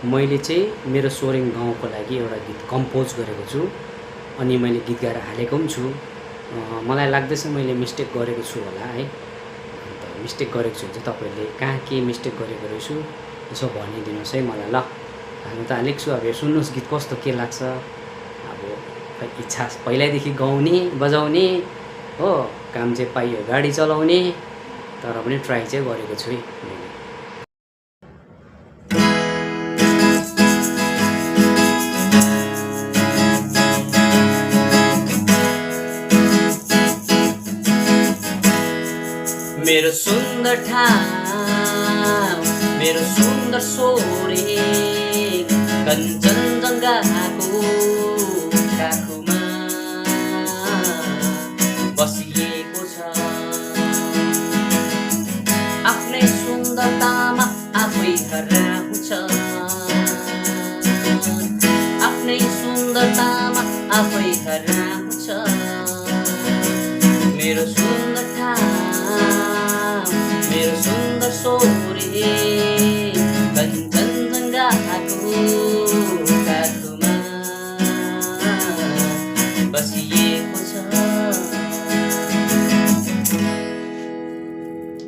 मैले चाहिँ मेरो सोरेङ गाउँको लागि एउटा गीत कम्पोज गरेको छु अनि मैले गीत गाएर हालेको पनि छु। मलाई लाग्दैछ मैले मिस्टेक गरेको छु होला है। अन्त मिस्टेक गरेको छु भने चाहिँ तपाईँहरूले कहाँ के मिस्टेक गरेको रहेछु यसो भनिदिनुहोस् है मलाई ल। हाल्नु त हालेको छु, अब यो सुन्नुहोस् गीत कस्तो के लाग्छ। अब खै इच्छा पहिल्यैदेखि गाउने बजाउने हो, काम चाहिँ पाइयो गाडी चलाउने, तर पनि ट्राई चाहिँ गरेको छु है मैले। मेरो सुन्दर ठाउँ, मेरो सुन्दर सोरेङ कञ्चनजङ्घाको काखुमा बसिएको छ। आफ्नै सुन्दरतामा आफै हराउँछ, आफ्नै सुन्दरतामा आफै हराउँछ। मेरो